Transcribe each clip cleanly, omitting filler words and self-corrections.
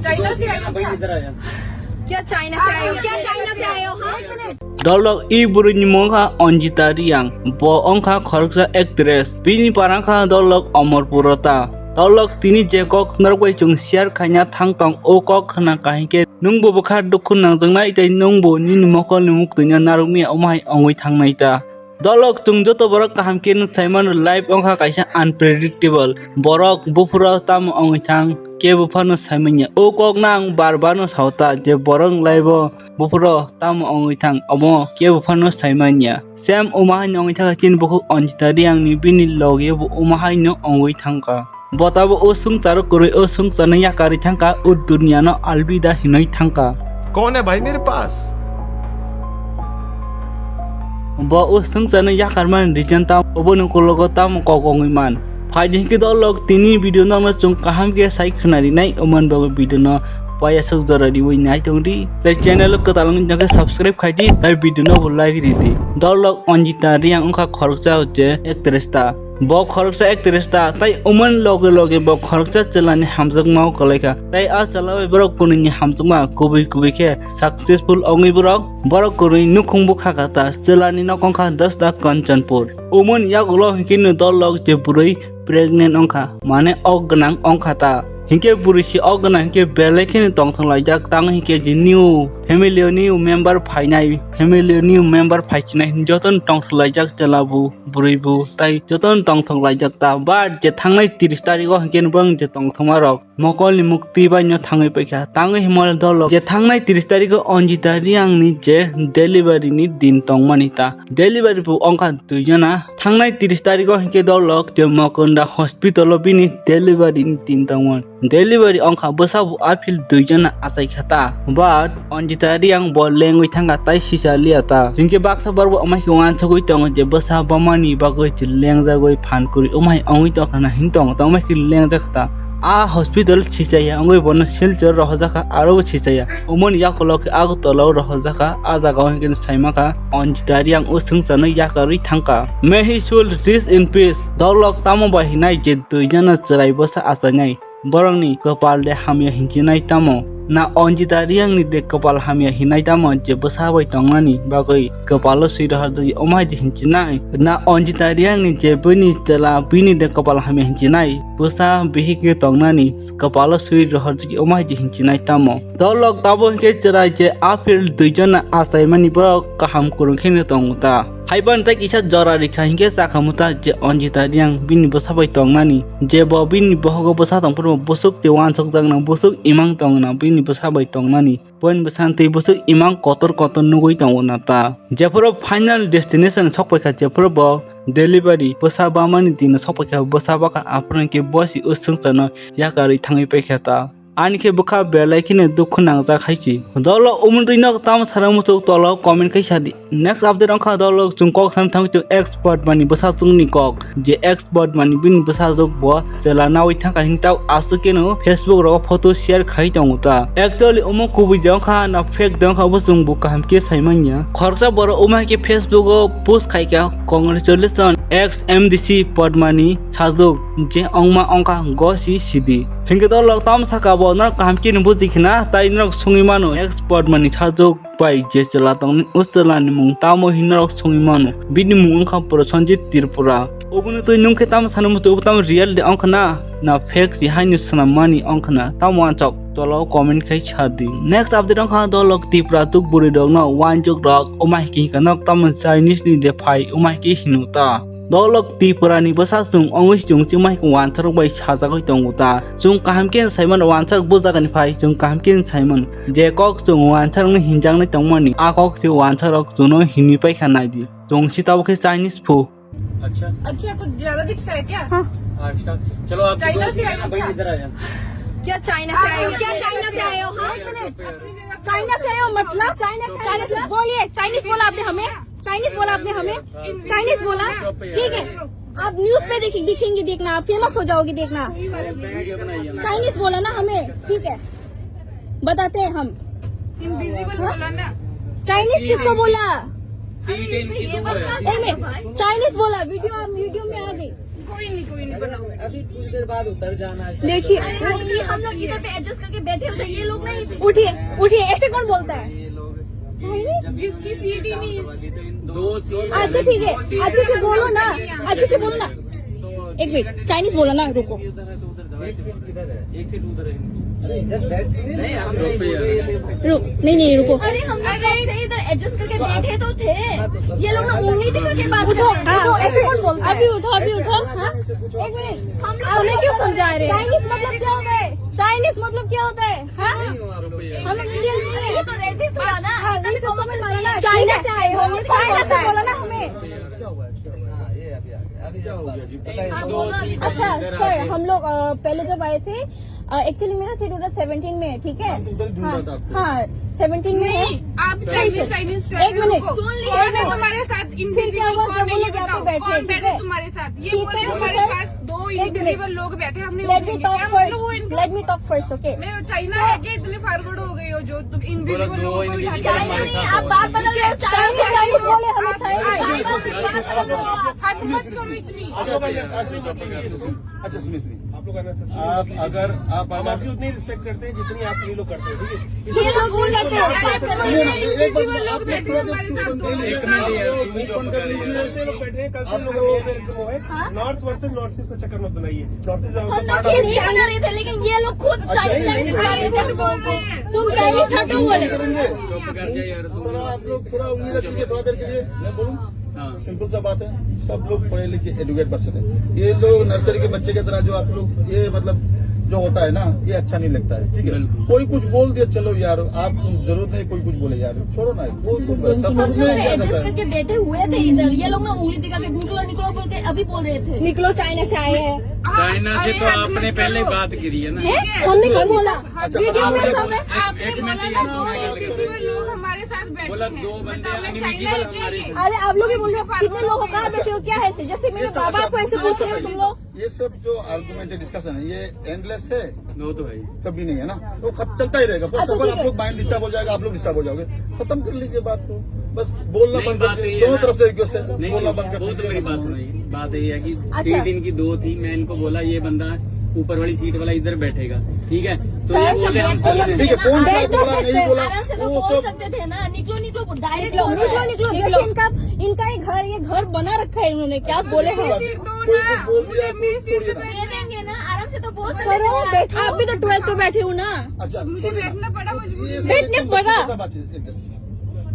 China से आए हो क्या? चाइना से आए हो क्या? चाइना से आए हो? हाँ Dolok iburunya mongka Onjita Riang, bo ongka khoroksa actress, bini parangka dolok Omor Purota. Dolok tini je kok narwai chung share khanya thangtong o kok khana kahike nungbo bokha dukun nangjangna itai nungbo nini mokol ni muktunya narumi omai ongoi thangnai ta. Dolok tung joto borok kaham ken Simon life ongka kaisa unpredictable borok bufura tam ongoi thang ke bufano Simon o kok nang barbano sauta je borong live bufuro tam ongoi thang omo ke bufano Simon Sam omahai ongoi thang chin boku Onjita Riang ni bini loge bo omahai no ongoi thangka Botabo o sung charo kuroi o sung chana yakari thangka u dunya no alvida hinoi thangka कौन है भाई मेरे पास? bo o sung chana yakarman region tam obonu kologo tam kokongoi man Fighting ke dolok tini video na chung kaham ke sai khnari nai oman bo video na paya sok jorari woi nai tongri the channel ko talang jage subscribe khaiti tai video no like riti dolok Onjita Riang ongka khoroksa hoche actress ta bo khoroksa actress ta tai oman loge loge bo khoroksa chalani hamjak mau kolaika tai a chalabai borok punini hamjak kubi ke successful ongi borok kurui nukhung bu khakata chalani nokongkha 10 ta Kanchanpur oman yagulo hikinu dolok je puroi pregnant ongkha mane oggnang ongkha ta Hinke burisi ogna hinke belekini tongthanglai jak tang hinke ji new family member phainai family new member phaichinai joton tongthanglai jak chalabu buribu tai joton tongthanglai jak ta ba je thangnai 30 tarikh hinke bang je tongthangmarok mokol ni mukti baino thangai paikha tangai himal dolok je thangnai 30 tarikh Onjita Riang ni je delivery ni din tongmani ta delivery bu ongka duijona thangnai 30 tarikh hinke dolok je Mokunda hospital bini delivery ni din tongmon Delivery ongkha bosabu apil duijona asai khata but Onjita Riang bo lengoi thanga tai sisa liata hinke baksa barbo amai kwangan chagoi tong je bosa bamani bagoi chi lengjagoi phankuri omai ongoi to khana hintong tongmai ki lengja khata a hospital chichaya ongoi bono silchor rohjaka aro chichaya umon yakolok ag tolo rohjaka a jaga hinke saimaka Onjita Riang o sungchano yakari thangka may he should rest in peace dolok tamo bahinai je duijona charai bosa asanai Borongni kapal de hamya hinchinai tamo na Onjita Riang ni de kapal hamya hinai tamo je bosabai tongnani bagoi kapalo suirahar ji omai de hinchinai na Onjita Riang ni je bini chala bini de kapal hamya hinchinai bosa bihike tongnani kapalo suirahar ji omai de hinchinai tamo dolok tabo ke charai je apil duijona asaimani borok kaham kurungkhene tongta Haiban tak isa jora rikha hinke sakhamuta je Onjita Riang bini bosabai tongnani je bo bini bohogo bosa tongpur busuk je wansok jangnang busuk imang tongna bini bosabai tongnani pon besanti busuk imang kotor nugoi tongona ta jeporo final destination sokpaikha jeporo bo delivery bosabamani din sokpaikha bosabaka apranke bosi usungchano yakari thangai paikha ta Anike buka belakine dukhunang jak haichi dolo umundinok tam saramuchuk tolo comment kaisadi next update ongkha dolo chungkok samthang tu expert mani bosa chungni kok je expert mani bin bosa jok bo jela nawi thaka hingtau asukeno Facebook ro photo share khai tonguta actually umo kubi jongkha na fake jongkha busung buka hamke saimanya khorsa boro umai ke Facebook o post khaika congratulations XMDC Podmani chajok je ongma ongkha gosi sidi hinge dolo tam saka na kamki nu bujikhna tai nok sungimano expert mani chajok pai je chala tong usalani mung tamo hinok sungimano bini mung kha pro Sanjit Tripura obunu toi nungke tam sanamu to tam real de onkna na fake ji hainu sanamani onkna tam wanchok tolo comment khai chadi next update onkha dolok Tripura tuk buri dog na wanjok rok omai ki kanok tam Chinese ni de phai omai ki hinuta Dolok Tripura ni bosa chung ongoi chung chimai ko wansar bai chajagoi tonguta chung kahamken Simon wansar bujagani phai chung kahamken Simon je kok chung wansar ni hinjang ni tongmani a kok chi wansar ok chuno hini pai khanai di chung sitaw ke Chinese फू अच्छा कुछ ज्यादा दिखता है क्या? चलो आप China से आए हो भाई इधर आ जाओ क्या? चाइना से आए हो क्या? चाइना से आए हो? हाँ चाइना से आए हो मतलब चाइना से बोलिए चाइनीज बोला आपने हमें चाइनीज बोला आपने हमें चाइनीज बोला ठीक है आप न्यूज पे दिखेंगे देखना आप फेमस हो जाओगे देखना चाइनीज बोला ना हमें ठीक है बताते हैं हम इनविजिबल बोला ना चाइनीज किसको बोला ठीक है इनकी दो है चाइनीज बोला वीडियो में आ गई कोई नहीं बनाओ। अभी कुछ देर बाद उतर जाना है। देखिए ये हम लोग इधर पे एडजस्ट करके बैठे होते हैं, ये लोग नहीं। उठिए ऐसे कौन बोलता है? ये लोग चाइनीज जिसकी सीट ही नहीं है। दो सीट। अच्छा ठीक है, अच्छे से बोलो ना, अच्छे से बोलो ना। एक मिनट, चाइनीज बोलो ना, रुको। उधर है तो उधर जाओ। एक सीट किधर है? एक सीट उधर है। अरे इधर बैठ नहीं, हम लोग पे रुक, नहीं रुको। अरे हम लोग से इधर एडजस्ट करके बैठे तो थे, ये लोग ना उंगली दिखा के बात कर रहे हैं। ऐसे कौन बोलता है? अभी उठो। हाँ? एक मिनट, हमें क्यों समझा रहे हैं? चाइनीज मतलब क्या होता है? चाइनीज मतलब क्या होता है? हाँ? हम लोग इंडियन नहीं है, ये तो रेसिस्ट हुआ ना। तभी तो कमेंट मारा ना। चाइना से आए हो, ये कौन चाइना बोलता से बोला है? ना हमें। ये अभी क्या हो गया जी? अच्छा सर, हम लोग पहले जब आए थे, एक्चुअली मेरा सीट उधर 17 में है, ठीक है? हाँ 17 में है। आप चाइनीज कर एक मिनट, रुको। सुन लीजिए। कौन है तुम्हारे साथ फिर क्या इनविजिबल? हुआ कौन जब है वो ये लोग यहाँ पे बताओ? बैठे, कौन ठीक बैठे है? तुम्हारे साथ? ये ठीक बोले है, हमारे सर। पास दो एक मिनट। इनविजिबल लोग बैठे, हमने लेट मी टॉक क्या फर्स्ट, मतलब वो इनको- let me talk first, okay? मैं चाइना है कि इतने फॉरवर्ड हो गई हो जो तुम इनविजिबल बोलो, लोगों को दो बिठा के invisible हमारे हमारे साथ साथ आप बात बदल रहे हो, चाइनीज बोले हमें चाइनीज। हाथ मत करो इतनी। अच्छा सुनिए, आप अगर भी उतनी रिस्पेक्ट करते हैं जितनी आप सभी लोग करते हैं, ठीक है? ये लोग भूल जाते हैं, बात करो। इनविजिबल लोग बैठे हमारे साथ दो एक मिनट यार, ऐसे लोग बैठे हैं, कल से लोग वो है नॉर्थ वर्सेस नॉर्थ ईस्ट का चक्कर मत बनाइए। नॉर्थ ईस्ट हम लोग ये नहीं बना रहे थे, लेकिन ये लोग खुद चाइनीज बना रहे थे लोगों को। तुम चाइनीज हटो बोले। करेंगे चुप कर जाए यार तुम। थोड़ा आप लोग थोड़ा उंगली रख लीजिए, थोड़ा देर के लिए मैं बोलूँ। हाँ। सिंपल सा बात है, सब लोग पढ़े लिखे एडुकेट पर्सन है। ये लोग नर्सरी के बच्चे की तरह जो आप लोग ये मतलब जो होता है ना, ये अच्छा नहीं लगता है, ठीक है? बिल्कुल। कोई कुछ बोल दिया, चलो यार आप जरूरत नहीं कोई कुछ बोले यार, छोड़ो ना। वो सब हम लोग से ज्यादा एडजस्ट है। करके बैठे हुए थे इधर, ये लोग ना उंगली दिखा के निकलो बोल के अभी बोल रहे थे। निकलो, चाइना से आए हैं। चाइना से तो आपने पहले बात करी है ना। हमने क्या बोला? अच्छा, वीडियो में आप सब है। आपने एक मिनट बोला यार, ना तुम दो मैं गल कर इनविजिबल लोग हमारे साथ बैठे बोला हैं। दो बंदे बताओ, मैं अनविजिबल चाइना हमारे है क्या? अरे आप लोग ही बोल रहे हो, कितने लोग कहाँ बैठे हो, क्या है? जैसे मेरे बाबा को ऐसे पूछ रहे हो तुम लोग। ये सब जो आर्गुमेंट डिस्कशन है, ये एंडलेस है, वो तो है ही। कभी नहीं है ना, तो चलता ही रहेगा। अच्छा, सफर ठीक आप है। लोग माइंड डिस्टर्ब हो जाएगा, आप लोग डिस्टर्ब हो जाओगे, खत्म कर लीजिए बात को। बस बोलना नहीं, बंद बात कर यही दीजिए, है दोनों ना। तरफ से रिक्वेस्ट है, नहीं बोलना बंद कर वो तो मेरी बात सुनाई। बात यही है कि अच्छा। सीट इनकी दो थी, मैं इनको बोला ये बंदा ऊपर वाली सीट वाला इधर बैठेगा, ठीक है? तो ये बोले हम चल रहे ठीक है, हैं। कौन सा बैठ तो बोला सकते नहीं हैं, बोला आराम से तो वो बोल सब सकते थे ना, निकलो डायरेक्ट निकलो। जैसे इनका ये घर बना रखा है इन्होंने, क्या बोले हैं? कोई कुछ बोल दिया कोई छोड़िए ना। दे देंगे ना, आराम से तो बोल सकते थे। आप भी तो 12 पे बैठे हो ना। अच्छा मुझे छोड़िए ना। बैठना पड़ा मजबूरी ये में। सब बैठने एकदम पड़ा। छोटा सा बात है, just,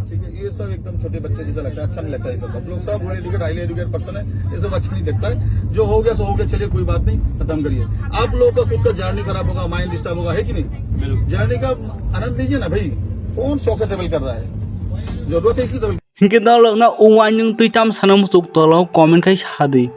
ठीक है? ये सब एकदम छोटे बच्चे जैसा लगता है, अच्छा नहीं लगता है। ये सब हम लोग सब एडुकेट हाईली एडुकेट पर्सन है, ये सब अच्छा नहीं लगता है। जो हो गया सो हो गया, चलिए कोई बात नहीं, खत्म करिए। आप लोगों का खुद का जर्नी खराब होगा, माइंड डिस्टर्ब होगा, है कि नहीं? बिल्कुल। जर्नी का आनंद लीजिए ना भाई। कौन शौक से ट्रेवल कर रहा है? जरूरत है इसी ट्रेवल। हिंके दाल ना उवाइन तुई चाम सनम सुक तलो कमेंट kai sadi